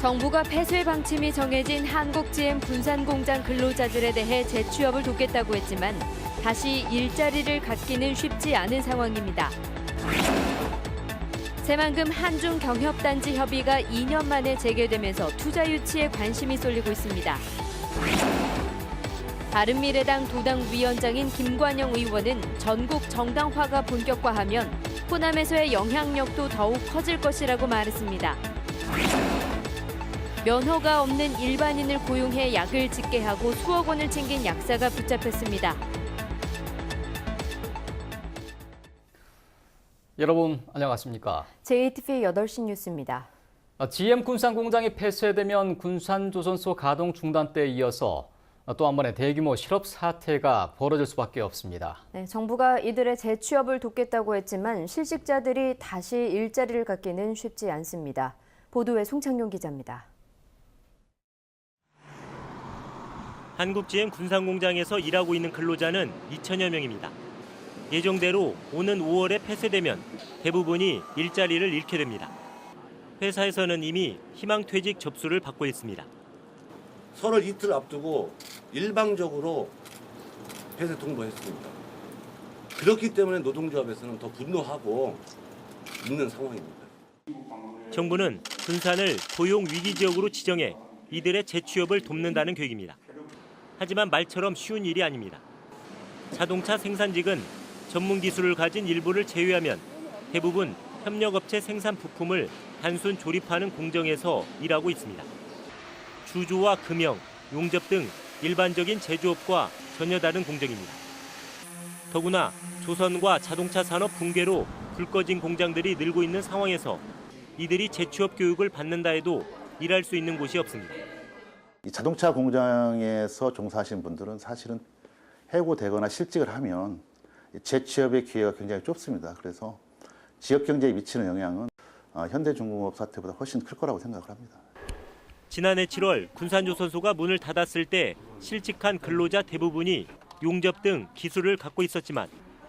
정부가 폐쇄 방침이 정해진 한국-GM 군산공장 근로자들에 대해 재취업을 돕겠다고 했지만 다시 일자리를 갖기는 쉽지 않은 상황입니다. 새만금 한중 경협단지 협의가 2년 만에 재개되면서 투자 유치에 관심이 쏠리고 있습니다. 바른미래당 도당위원장인 김관영 의원은 전국 정당화가 본격화하면 호남에서의 영향력도 더욱 커질 것이라고 말했습니다. 면허가 없는 일반인을 고용해 약을 짓게 하고 수억 원을 챙긴 약사가 붙잡혔습니다. 여러분 안녕하십니까? JTBC 8시 뉴스입니다. GM 군산공장이 폐쇄되면 군산조선소 가동 중단때에 이어서 또 한 번의 대규모 실업 사태가 벌어질 수밖에 없습니다. 네, 정부가 이들의 재취업을 돕겠다고 했지만 실직자들이 다시 일자리를 갖기는 쉽지 않습니다. 보도에 송창용 기자입니다. 한국-GM 군산공장에서 일하고 있는 근로자는 2천여 명입니다. 예정대로 오는 5월에 폐쇄되면 대부분이 일자리를 잃게 됩니다. 회사에서는 이미 희망퇴직 접수를 받고 있습니다. 설을 이틀 앞두고 일방적으로 폐쇄 통보했습니다. 그렇기 때문에 노동조합에서는 더 분노하고 있는 상황입니다. 정부는 군산을 고용 위기 지역으로 지정해 이들의 재취업을 돕는다는 계획입니다. 하지만 말처럼 쉬운 일이 아닙니다. 자동차 생산직은 전문 기술을 가진 일부를 제외하면 대부분 협력업체 생산 부품을 단순 조립하는 공정에서 일하고 있습니다. 주조와 금형, 용접 등 일반적인 제조업과 전혀 다른 공정입니다. 더구나 조선과 자동차 산업 붕괴로 불 꺼진 공장들이 늘고 있는 상황에서 이들이 재취업 교육을 받는다 해도 일할 수 있는 곳이 없습니다. 이 자동차 공장에서 종사하시는 분들은 사실은 해고되거나 실직을 하면 재취업의 기회가 굉장히 좁습니다. 그래서 지역 경제에 미치는 영향은 현대중공업 사태보다 훨씬 클 거라고 생각을 합니다. 지난해 7월 군산조선소가 문을 닫았을 때 실직한 근로자 대부분이 용접 등 기술을 갖고 있었지만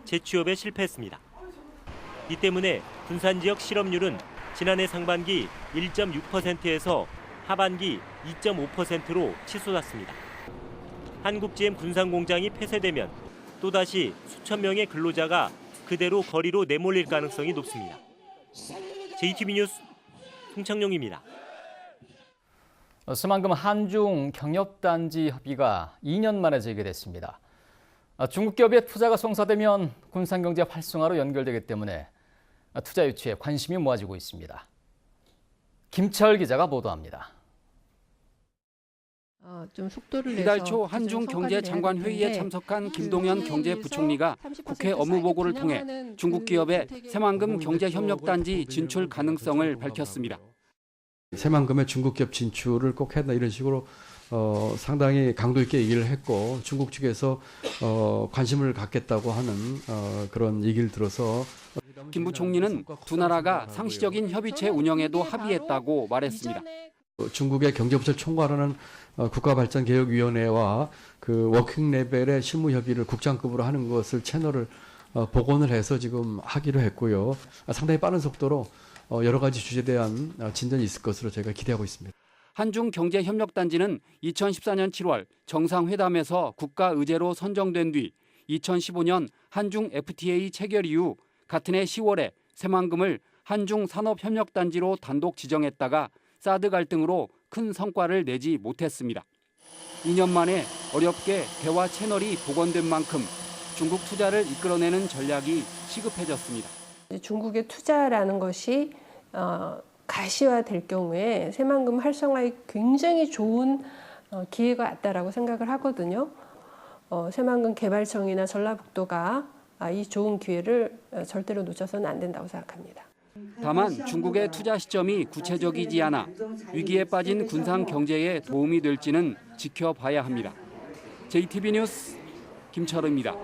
재취업에 실패했습니다. 이 때문에 군산 지역 실업률은 지난해 상반기 1.6%에서 하반기 2.5%로 치솟았습니다. 한국-GM 군산공장이 폐쇄되면 또다시 수천 명의 근로자가 그대로 거리로 내몰릴 가능성이 높습니다. JTBC 뉴스 송창용입니다. 새만금 한중 경협단지 협의가 2년 만에 재개됐습니다. 중국 기업의 투자가 성사되면 군산경제 활성화로 연결되기 때문에 투자 유치에 관심이 모아지고 있습니다. 김철 기자가 보도합니다. 좀 속도를 내서 이달 초 한중 경제장관 회의에 참석한 김동연 경제부총리가 국회 업무보고를 통해 중국 기업의 새만금 경제협력단지 진출 가능성을 밝혔습니다. 새만금의 중국 기업 진출을 꼭 했다 이런 식으로 상당히 강도 있게 얘기를 했고 중국 측에서 관심을 갖겠다고 하는 그런 얘기를 들어서 김 부총리는 두 나라가 상시적인 협의체 운영에도 합의했다고 말했습니다. 중국의 경제부처를 총괄하는 국가발전개혁위원회와 그 워킹 레벨의 실무 협의를 국장급으로 하는 것을 채널을 복원을 해서 지금 하기로 했고요. 상당히 빠른 속도로 여러 가지 주제에 대한 진전이 있을 것으로 저희가 기대하고 있습니다. 한중 경제협력단지는 2014년 7월 정상회담에서 국가 의제로 선정된 뒤 2015년 한중 FTA 체결 이후 같은 해 10월에 새만금을 한중 산업협력단지로 단독 지정했다가 사드 갈등으로 큰 성과를 내지 못했습니다. 2년 만에 어렵게 대화 채널이 복원된 만큼 중국 투자를 이끌어내는 전략이 시급해졌습니다. 중국의 투자라는 것이 가시화될 경우에 새만금 활성화에 굉장히 좋은 기회가 왔다라고 생각을 하거든요. 새만금 개발청이나 전라북도가 이 좋은 기회를 절대로 놓쳐서는 안 된다고 생각합니다. 다만 중국의 투자 시점이 구체적이지 않아 위기에 빠진 군산 경제에 도움이 될지는 지켜봐야 합니다. JTBC 뉴스 김철우입니다.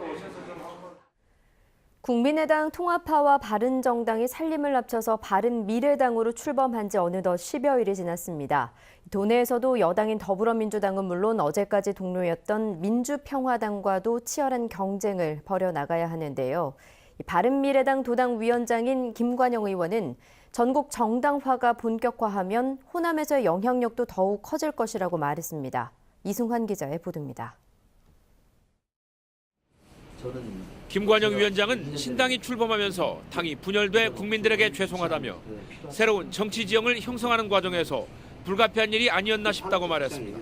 국민의당 통합파와 바른정당이 살림을 합쳐서 바른미래당으로 출범한 지 어느덧 10여일이 지났습니다. 도내에서도 여당인 더불어민주당은 물론 어제까지 동료였던 민주평화당과도 치열한 경쟁을 벌여나가야 하는데요. 바른미래당 도당위원장인 김관영 의원은 전국 정당화가 본격화하면 호남에서의 영향력도 더욱 커질 것이라고 말했습니다. 이승환 기자의 보도입니다. 김관영 위원장은 신당이 출범하면서 당이 분열돼 국민들에게 죄송하다며 새로운 정치 지형을 형성하는 과정에서 불가피한 일이 아니었나 싶다고 말했습니다.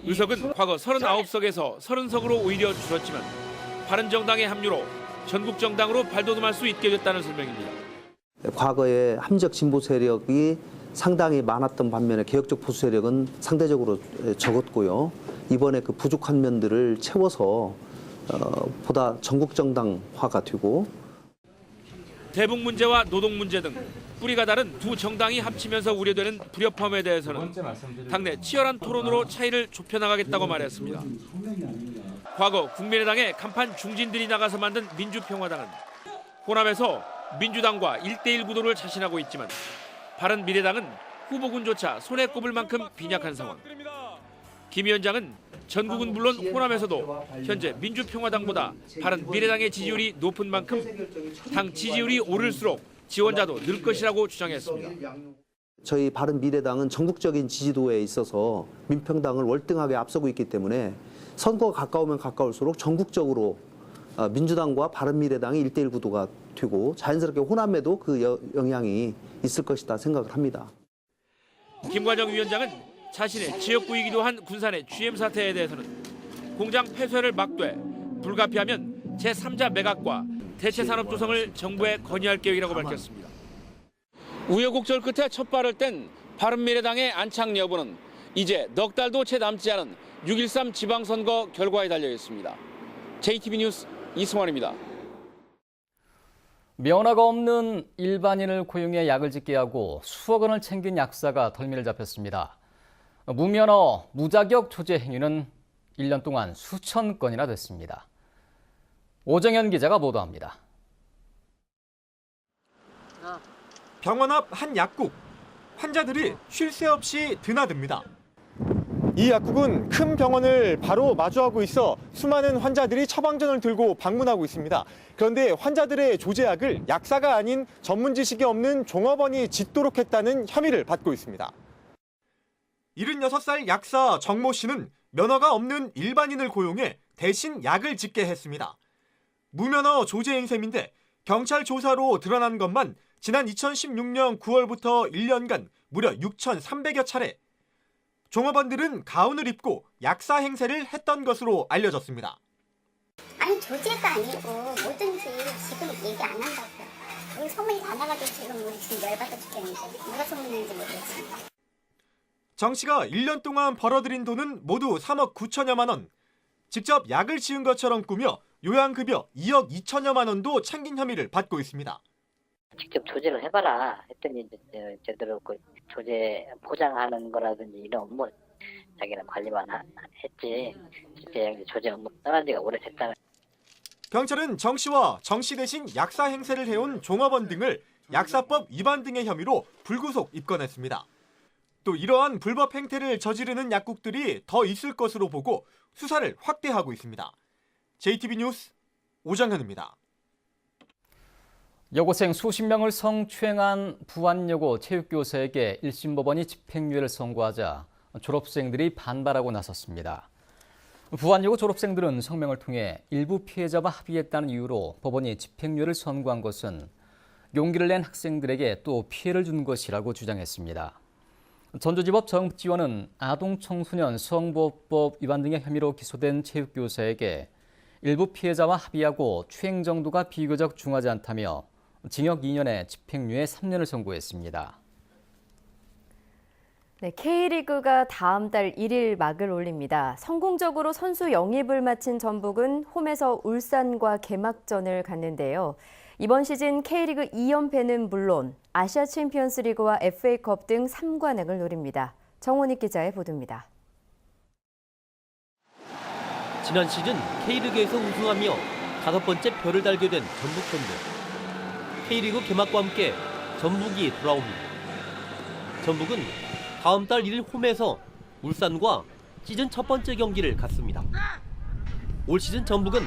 의석은 과거 39석에서 30석으로 오히려 줄었지만 바른정당의 합류로 전국 정당으로 발돋움할 수 있게 됐다는 설명입니다. 과거에 함적 진보 세력이 상당히 많았던 반면에 개혁적 보수 세력은 상대적으로 적었고요. 이번에 그 부족한 면들을 채워서 보다 전국 정당화가 되고 대북 문제와 노동 문제 등 뿌리가 다른 두 정당이 합치면서 우려되는 불협화음에 대해서는 당내 치열한 토론으로 차이를 좁혀나가겠다고 말했습니다. 과거 국민의당의 간판 중진들이 나가서 만든 민주평화당은 호남에서 민주당과 1대1 구도를 자신하고 있지만 바른미래당은 후보군조차 손에 꼽을 만큼 빈약한 상황. 김 위원장은 전국은 물론 호남에서도 현재 민주평화당보다 바른미래당의 지지율이 높은 만큼 당 지지율이 오를수록 지원자도 늘 것이라고 주장했습니다. 저희 바른미래당은 전국적인 지지도에 있어서 민평당을 월등하게 앞서고 있기 때문에 선거가 가까우면 가까울수록 전국적으로 민주당과 바른미래당이 1대1 구도가 되고 자연스럽게 호남에도 그 영향이 있을 것이다 생각을 합니다. 김관영 위원장은 자신의 지역구이기도 한 군산의 GM 사태에 대해서는 공장 폐쇄를 막되 불가피하면 제3자 매각과 대체 산업 조성을 정부에 건의할 계획이라고 밝혔습니다. 우여곡절 끝에 첫 발을 뗀 바른미래당의 안착 여부는 이제 넉 달도 채 남지 않은 6.13 지방선거 결과에 달려 있습니다. JTB 뉴스 이승환입니다. 면허가 없는 일반인을 고용해 약을 짓게 하고 수억 원을 챙긴 약사가 덜미를 잡혔습니다. 무면허, 무자격 조제 행위는 1년 동안 수천 건이나 됐습니다. 오정현 기자가 보도합니다. 병원 앞 한 약국. 환자들이 쉴 새 없이 드나듭니다. 이 약국은 큰 병원을 바로 마주하고 있어 수많은 환자들이 처방전을 들고 방문하고 있습니다. 그런데 환자들의 조제약을 약사가 아닌 전문 지식이 없는 종업원이 짓도록 했다는 혐의를 받고 있습니다. 76살 약사 정모 씨는 면허가 없는 일반인을 고용해 대신 약을 짓게 했습니다. 무면허 조제 행셈인데 경찰 조사로 드러난 것만 지난 2016년 9월부터 1년간 무려 6,300여 차례. 종업원들은 가운을 입고 약사 행세를 했던 것으로 알려졌습니다. 아니 조제가 아니고 뭐든지 지금 얘기 안 한다고요. 우리 소문이 다 나가지고 지금 우리 지금 열받아 죽겠는데 누가 소문내는지 모르겠습니다. 정 씨가 1년 동안 벌어들인 돈은 모두 3억 9천여만 원. 직접 약을 지은 것처럼 꾸며 요양급여 2억 2천여만 원도 챙긴 혐의를 받고 있습니다. 직접 조제를 해봐라 했더니 제대로 그 조제 포장하는 거라든지 이런 업무 자기는 관리만 했지 실제 조제 업무 떠난 지가 오래됐다. 경찰은 정 씨와 정 씨 대신 약사 행세를 해온 종업원 등을 약사법 위반 등의 혐의로 불구속 입건했습니다. 또 이러한 불법 행태를 저지르는 약국들이 더 있을 것으로 보고 수사를 확대하고 있습니다. JTB 뉴스 오정현입니다. 여고생 수십 명을 성추행한 부안여고 체육교사에게 1심 법원이 집행유예를 선고하자 졸업생들이 반발하고 나섰습니다. 부안여고 졸업생들은 성명을 통해 일부 피해자와 합의했다는 이유로 법원이 집행유예를 선고한 것은 용기를 낸 학생들에게 또 피해를 준 것이라고 주장했습니다. 전주지법 정읍지원은 아동청소년 성보호법 위반 등의 혐의로 기소된 체육교사에게 일부 피해자와 합의하고 추행 정도가 비교적 중하지 않다며 징역 2년에 집행유예 3년을 선고했습니다. 네, K리그가 다음 달 1일 막을 올립니다. 성공적으로 선수 영입을 마친 전북은 홈에서 울산과 개막전을 갖는데요. 이번 시즌 K리그 2연패는 물론 아시아 챔피언스 리그와 FA컵 등 3관왕을 노립니다. 정원익 기자의 보도입니다. 지난 시즌 K리그에서 우승하며 5번째 별을 달게 된 전북 팬들. K리그 개막과 함께 전북이 돌아옵니다. 전북은 다음 달 1일 홈에서 울산과 시즌 첫 번째 경기를 갖습니다. 올 시즌 전북은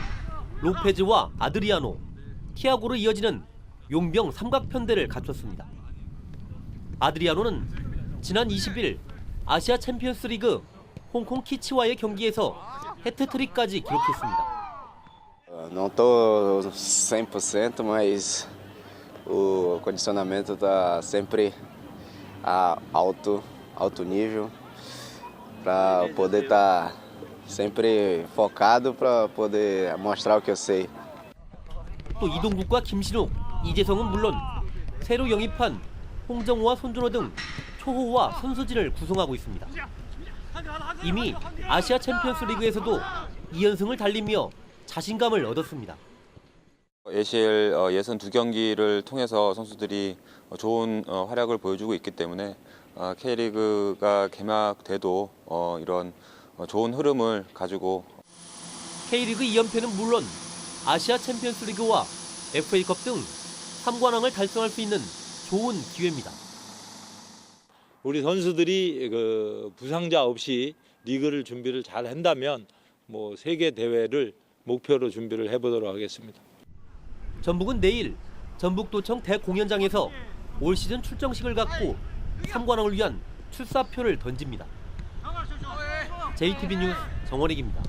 로페즈와 아드리아노, 티아고로 이어지는 용병 삼각편대를 갖췄습니다. 아드리아노는 지난 20일 아시아 챔피언스 리그 홍콩 키치와의 경기에서 해트트릭까지 기록했습니다. Não estou 100%, mas o condicionamento está sempre a alto nível para poder estar sempre focado para poder mostrar o que eu sei. 또 이동국과 김신욱, 이재성은 물론 새로 영입한 홍정호와 손준호 등 초호와 선수진을 구성하고 있습니다. 이미 아시아 챔피언스 리그에서도 2연승을 달리며 자신감을 얻었습니다. ACL 예선 2경기를 통해서 선수들이 좋은 활약을 보여주고 있기 때문에 K리그가 개막돼도 이런 좋은 흐름을 가지고 K리그 2연패는 물론 아시아 챔피언스 리그와 FA컵 등 3관왕을 달성할 수 있는 좋은 기회입니다. 우리 선수들이 부상자 없이 리그를 준비를 잘 한다면 세계 대회를 목표로 준비를 해보도록 하겠습니다. 전북은 내일 전북도청 대공연장에서 올 시즌 출정식을 갖고 3관왕을 위한 출사표를 던집니다. JTB 뉴스 정원익입니다.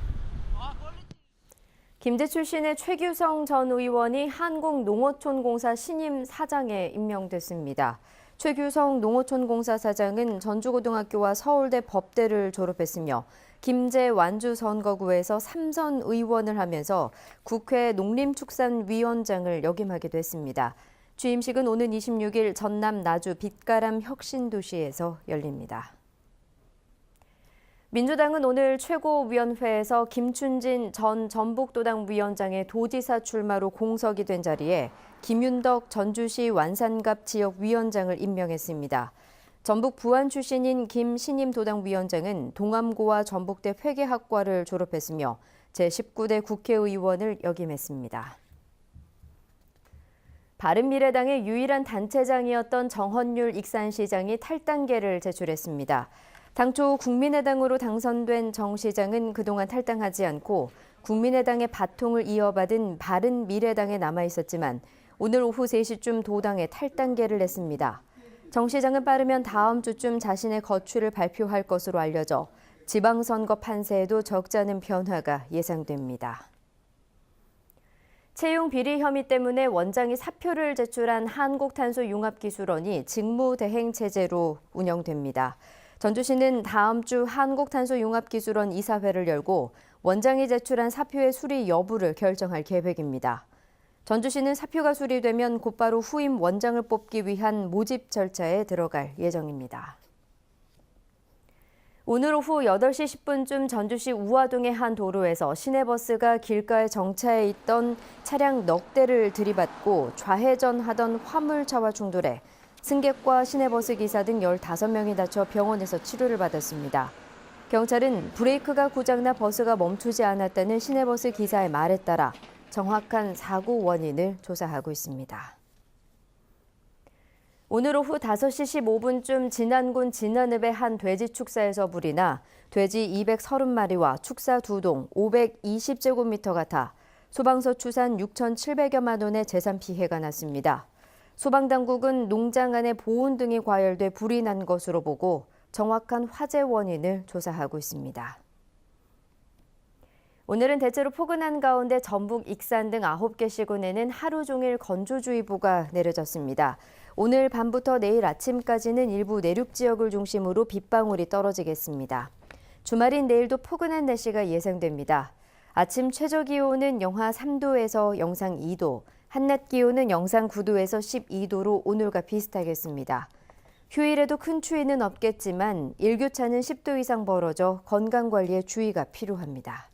김제 출신의 최규성 전 의원이 한국농어촌공사 신임 사장에 임명됐습니다. 최규성 농어촌공사 사장은 전주고등학교와 서울대 법대를 졸업했으며 김제 완주 선거구에서 3선 의원을 하면서 국회 농림축산위원장을 역임하기도 했습니다. 취임식은 오는 26일 전남 나주 빛가람 혁신도시에서 열립니다. 민주당은 오늘 최고위원회에서 김춘진 전 전북도당 위원장의 도지사 출마로 공석이 된 자리에 김윤덕 전주시 완산갑 지역위원장을 임명했습니다. 전북 부안 출신인 김 신임도당 위원장은 동암고와 전북대 회계학과를 졸업했으며 제19대 국회의원을 역임했습니다. 바른미래당의 유일한 단체장이었던 정헌율 익산시장이 탈당계를 제출했습니다. 당초 국민의당으로 당선된 정 시장은 그동안 탈당하지 않고 국민의당의 바통을 이어받은 바른미래당에 남아있었지만 오늘 오후 3시쯤 도당에 탈당계를 냈습니다. 정 시장은 빠르면 다음 주쯤 자신의 거취를 발표할 것으로 알려져 지방선거 판세에도 적지 않은 변화가 예상됩니다. 채용 비리 혐의 때문에 원장이 사표를 제출한 한국탄소융합기술원이 직무대행 체제로 운영됩니다. 전주시는 다음 주 한국탄소융합기술원 이사회를 열고 원장이 제출한 사표의 수리 여부를 결정할 계획입니다. 전주시는 사표가 수리되면 곧바로 후임 원장을 뽑기 위한 모집 절차에 들어갈 예정입니다. 오늘 오후 8시 10분쯤 전주시 우화동의 한 도로에서 시내버스가 길가에 정차해 있던 차량 넉 대를 들이받고 좌회전하던 화물차와 충돌해 승객과 시내버스 기사 등 15명이 다쳐 병원에서 치료를 받았습니다. 경찰은 브레이크가 고장나 버스가 멈추지 않았다는 시내버스 기사의 말에 따라 정확한 사고 원인을 조사하고 있습니다. 오늘 오후 5시 15분쯤 진안군 진안읍의 한 돼지 축사에서 불이 나 돼지 230마리와 축사 2동 520제곱미터가 타 소방서 추산 6,700여만 원의 재산 피해가 났습니다. 소방당국은 농장 안에 보온 등이 과열돼 불이 난 것으로 보고 정확한 화재 원인을 조사하고 있습니다. 오늘은 대체로 포근한 가운데 전북, 익산 등 9개 시군에는 하루 종일 건조주의보가 내려졌습니다. 오늘 밤부터 내일 아침까지는 일부 내륙 지역을 중심으로 빗방울이 떨어지겠습니다. 주말인 내일도 포근한 날씨가 예상됩니다. 아침 최저기온은 영하 3도에서 영상 2도, 한낮 기온은 영상 9도에서 12도로 오늘과 비슷하겠습니다. 휴일에도 큰 추위는 없겠지만 일교차는 10도 이상 벌어져 건강관리에 주의가 필요합니다.